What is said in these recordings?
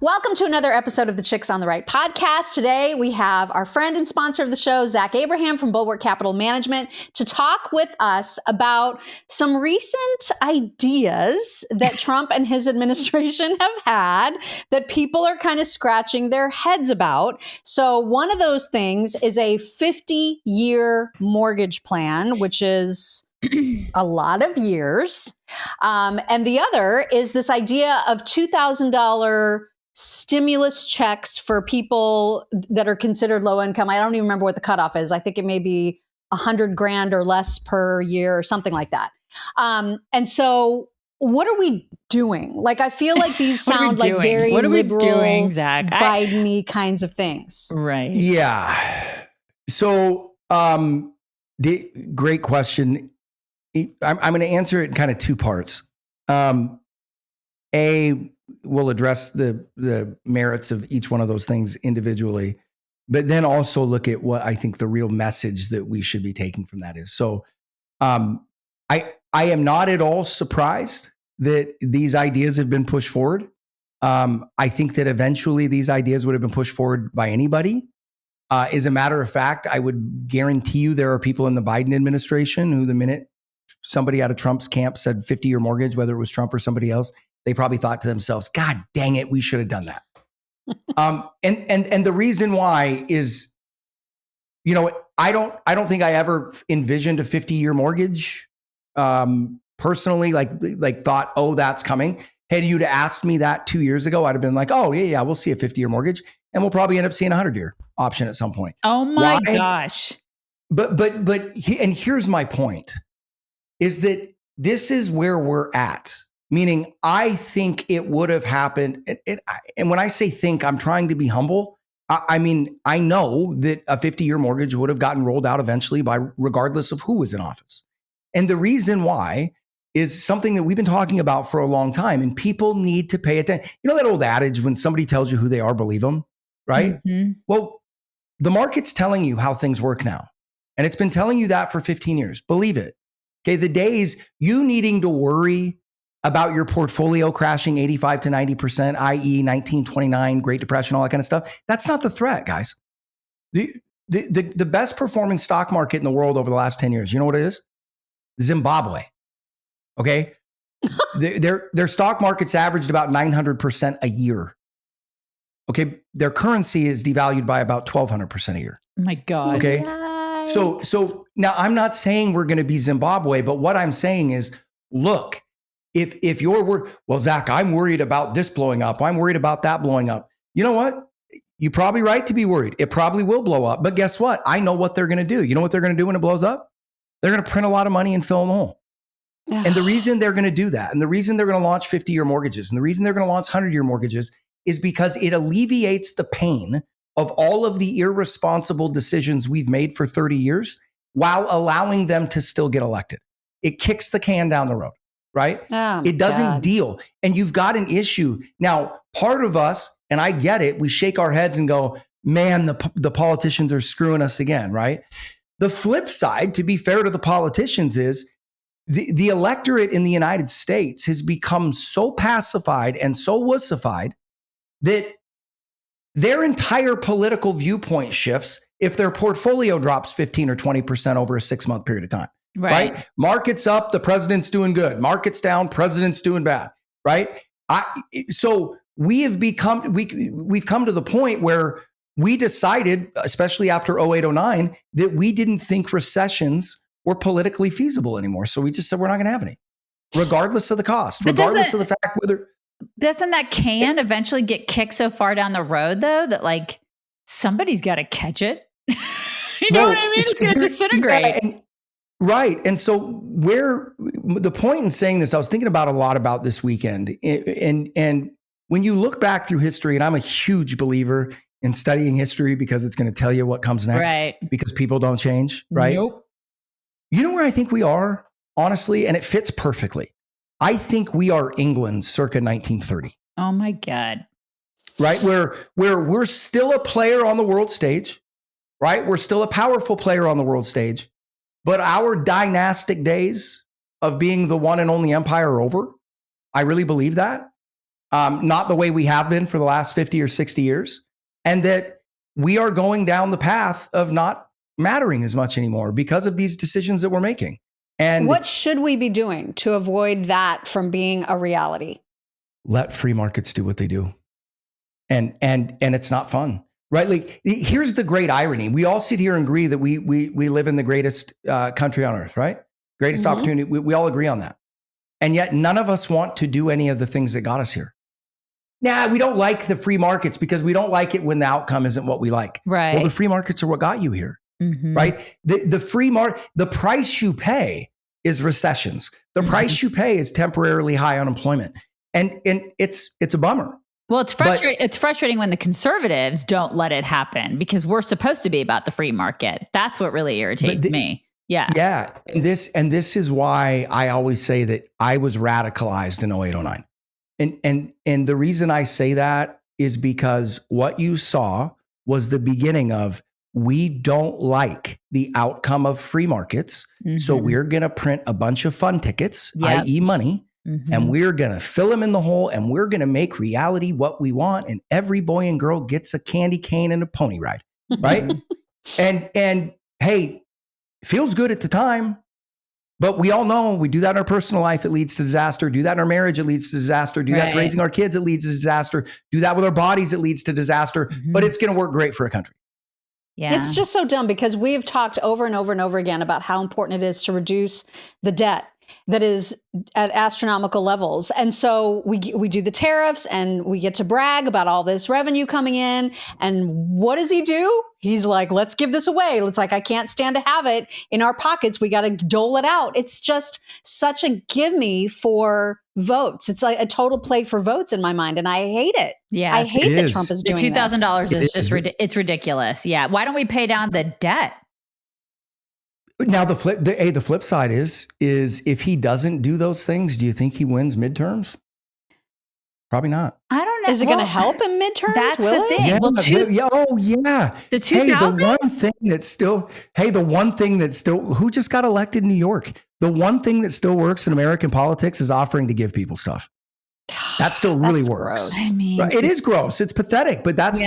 Welcome to another episode of the Chicks on the Right podcast. Today we have our friend and sponsor of the show, Zach Abraham from Bulwark Capital Management, to talk with us about some recent ideas that Trump and his administration have had that people are kind of scratching their heads about. So one of those things is a 50-year mortgage plan, which is a lot of years. And the other is this idea of $2,000 stimulus checks for people that are considered low income. I don't even remember what the cutoff is. I think it may be $100,000 or less per year or something like that. And so what are we doing? Like, I feel like these sound like very liberal, doing, Zach? Biden-y kinds of things. Right. Yeah. So great question. I'm going to answer it in kind of two parts. We'll address the merits of each one of those things individually, but then also look at what I think the real message that we should be taking from that is. So I am not at all surprised that these ideas have been pushed forward. I think that eventually these ideas would have been pushed forward by anybody. As a matter of fact, I would guarantee you there are people in the Biden administration who, the minute somebody out of Trump's camp said 50-year mortgage, whether it was Trump or somebody else, they probably thought to themselves, God dang it, we should have done that. And the reason why is, I don't think I ever envisioned a 50-year mortgage. Personally, like thought, oh, that's coming. Had you to asked me that 2 years ago, I'd have been like, oh yeah, we'll see a 50-year mortgage, and we'll probably end up seeing a 100-year option at some point. Oh my gosh. But and here's my point. Is that this is where we're at, meaning I think it would have happened. And when I say think, I'm trying to be humble. I mean, I know that a 50-year mortgage would have gotten rolled out eventually regardless of who was in office. And the reason why is something that we've been talking about for a long time, and people need to pay attention. You know that old adage, when somebody tells you who they are, believe them, right? Mm-hmm. Well, the market's telling you how things work now. And it's been telling you that for 15 years. Believe it. Okay, the days you needing to worry about your portfolio crashing 85 to 90%, i.e. 1929, Great Depression, all that kind of stuff, that's not the threat, guys. The best performing stock market in the world over the last 10 years, you know what it is? Zimbabwe. Okay? Their stock market's averaged about 900% a year. Okay, their currency is devalued by about 1,200% a year. Oh my God. Okay. Yeah. So now I'm not saying we're going to be Zimbabwe, but what I'm saying is, look, if you're worried, well, Zach, I'm worried about this blowing up. I'm worried about that blowing up. You know what? You're probably right to be worried. It probably will blow up. But guess what? I know what they're going to do. You know what they're going to do when it blows up? They're going to print a lot of money and fill in the hole. And the reason they're going to do that, and the reason they're going to launch 50-year mortgages, and the reason they're going to launch 100-year mortgages is because it alleviates the pain of all of the irresponsible decisions we've made for 30 years while allowing them to still get elected. It kicks the can down the road, right? Oh, it doesn't deal. And you've got an issue. Now, part of us, and I get it, we shake our heads and go, man, the politicians are screwing us again, right? The flip side, to be fair to the politicians, is the electorate in the United States has become so pacified and so wussified that their entire political viewpoint shifts if their portfolio drops 15 or 20% over a 6-month period of time, right? Market's up, the president's doing good. Market's down, president's doing bad, right? So we've come to the point where we decided, especially after 08, 09, that we didn't think recessions were politically feasible anymore. So we just said, we're not going to have any, regardless of the cost, regardless of the fact whether... Doesn't that can eventually get kicked so far down the road, though, that like somebody's got to catch it? You know what I mean? It's going to disintegrate. Yeah, right. And so the point in saying this, I was thinking about a lot about this weekend. And when you look back through history, and I'm a huge believer in studying history because it's going to tell you what comes next, right? Because people don't change, right? Nope. You know where I think we are, honestly, and it fits perfectly. I think we are England circa 1930. Oh my God. Right? Where we're still a player on the world stage, right? We're still a powerful player on the world stage, but our dynastic days of being the one and only empire are over. I really believe that. not the way we have been for the last 50 or 60 years, and that we are going down the path of not mattering as much anymore because of these decisions that we're making. And what should we be doing to avoid that from being a reality? Let free markets do what they do. And it's not fun, right? Like, here's the great irony. We all sit here and agree that we live in the greatest country on earth, right? Greatest opportunity. We all agree on that. And yet none of us want to do any of the things that got us here. Nah, we don't like the free markets because we don't like it when the outcome isn't what we like. Right. Well, the free markets are what got you here, right? The price you pay is recessions. The price you pay is temporarily high unemployment. And it's a bummer. Well, it's frustrating when the conservatives don't let it happen because we're supposed to be about the free market. That's what really irritates me. Yeah. Yeah. And this is why I always say that I was radicalized in 0809. And the reason I say that is because what you saw was the beginning of, we don't like the outcome of free markets. So we're going to print a bunch of fun tickets, i.e. money, and we're going to fill them in the hole, and we're going to make reality what we want. And every boy and girl gets a candy cane and a pony ride. Right. and hey, feels good at the time, but we all know we do that in our personal life, it leads to disaster. Do that in our marriage, it leads to disaster. Do that raising our kids, it leads to disaster. Do that with our bodies, it leads to disaster. But it's going to work great for a country. Yeah. It's just so dumb because we've talked over and over and over again about how important it is to reduce the debt that is at astronomical levels. And so we do the tariffs and we get to brag about all this revenue coming in. And what does he do? He's like, let's give this away. It's like, I can't stand to have it in our pockets. We got to dole it out. It's just such a give me for votes. It's like a total play for votes in my mind. And I hate it. Yeah. I hate that Trump is doing the $2,000 this. is just, it's ridiculous. Yeah. Why don't we pay down the debt? Now the flip side is if he doesn't do those things, do you think he wins midterms? Probably not. I don't know. Is it going to help in midterms? That's Will the it? thing. Yeah, Well, yeah. The 2000? The one thing that's still, who just got elected in New York? The one thing that still works in American politics is offering to give people stuff. That still really works. Gross. I mean, Right? It is gross. It's pathetic, but that's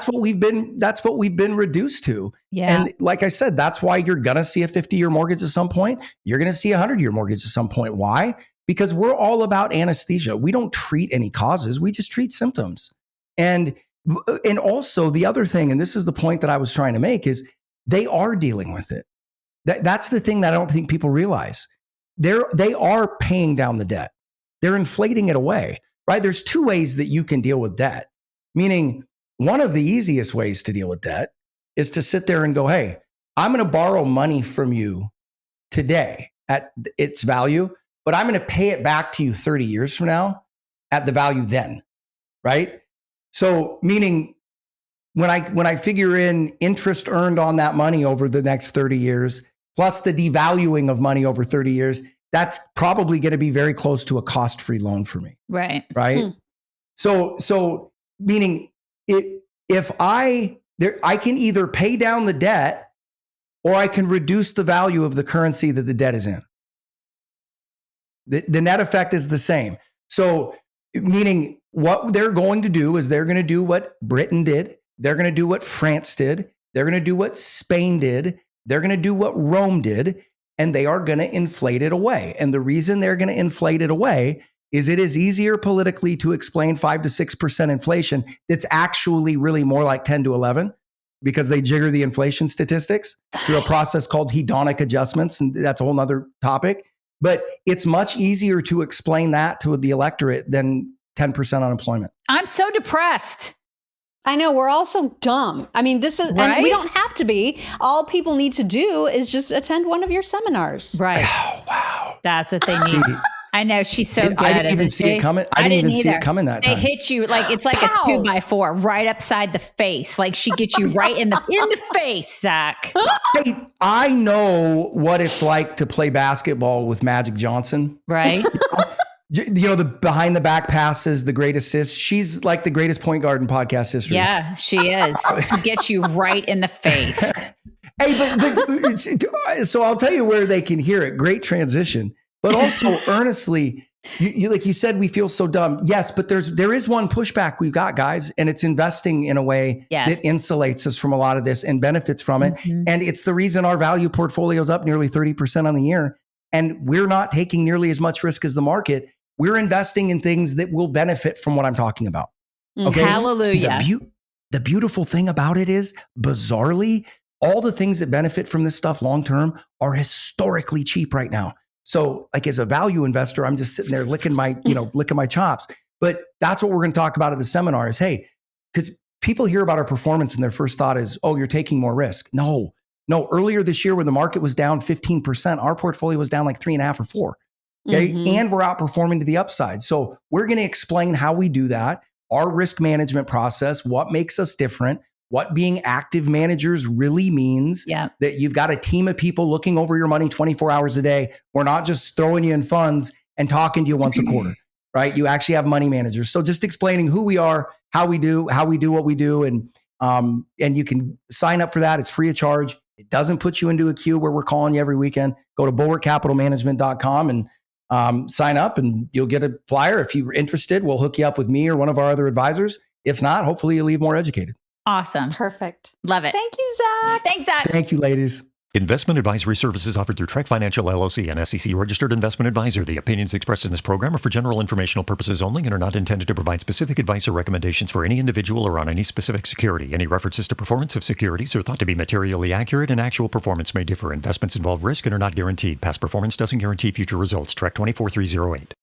what we've been reduced to. Yeah. And like I said, that's why you're going to see a 50-year mortgage at some point. You're going to see a 100-year mortgage at some point. Why? Because we're all about anesthesia. We don't treat any causes. We just treat symptoms. And also the other thing, and this is the point that I was trying to make, is they are dealing with it. That's the thing that I don't think people realize. They are paying down the debt. They're inflating it away, right? There's two ways that you can deal with debt. Meaning, one of the easiest ways to deal with debt is to sit there and go, hey, I'm going to borrow money from you today at its value, but I'm going to pay it back to you 30 years from now at the value then, right? So meaning when I figure in interest earned on that money over the next 30 years, plus the devaluing of money over 30 years, that's probably going to be very close to a cost-free loan for me. Right. Right. So meaning if I can either pay down the debt or I can reduce the value of the currency that the debt is in. The net effect is the same. So meaning what they're going to do is they're going to do what Britain did. They're going to do what France did. They're going to do what Spain did. They're going to do what Rome did. And they are going to inflate it away. And the reason they're going to inflate it away is it is easier politically to explain 5 to 6% inflation. That's actually really more like 10 to 11 because they jigger the inflation statistics through a process called hedonic adjustments. And that's a whole nother topic. But it's much easier to explain that to the electorate than 10% unemployment. I'm so depressed. I know, we're all so dumb. I mean, this is, Right? and we don't have to be. All people need to do is just attend one of your seminars. Right. Oh, wow. That's what they need. I know, she's so good. I didn't even see it coming. I didn't even see it coming that time. They hit you like it's like Pow! a 2x4 right upside the face. Like she gets you right in the face, Zach. Hey, I know what it's like to play basketball with Magic Johnson. Right? You know, the behind the back passes, the great assists. She's like the greatest point guard in podcast history. Yeah, she is. She gets you right in the face. Hey, but so I'll tell you where they can hear it. Great transition. But also earnestly, You like you said, we feel so dumb. Yes, but there is one pushback we've got, guys, and it's investing in a way that insulates us from a lot of this and benefits from it. Mm-hmm. And it's the reason our value portfolio is up nearly 30% on the year. And we're not taking nearly as much risk as the market. We're investing in things that will benefit from what I'm talking about. Okay. Hallelujah. The beautiful thing about it is, bizarrely, all the things that benefit from this stuff long-term are historically cheap right now. So like as a value investor, I'm just sitting there licking my chops. But that's what we're going to talk about at the seminar is, hey, because people hear about our performance and their first thought is, oh, you're taking more risk. No, earlier this year when the market was down 15%, our portfolio was down like 3.5 or 4. Okay. Mm-hmm. And we're outperforming to the upside. So we're going to explain how we do that, our risk management process, what makes us different, what being active managers really means, that you've got a team of people looking over your money 24 hours a day. We're not just throwing you in funds and talking to you once a quarter, right? You actually have money managers. So just explaining who we are, how we do what we do. And you can sign up for that. It's free of charge. It doesn't put you into a queue where we're calling you every weekend. Go to bulwarkcapitalmanagement.com and sign up and you'll get a flyer. If you're interested, we'll hook you up with me or one of our other advisors. If not, hopefully you'll leave more educated. Awesome. Perfect. Love it. Thank you, Zach. Thanks, Zach. Thank you, ladies. Investment advisory services offered through Trek Financial LLC, an SEC-registered investment advisor. The opinions expressed in this program are for general informational purposes only and are not intended to provide specific advice or recommendations for any individual or on any specific security. Any references to performance of securities are thought to be materially accurate, and actual performance may differ. Investments involve risk and are not guaranteed. Past performance doesn't guarantee future results. Trek 24308.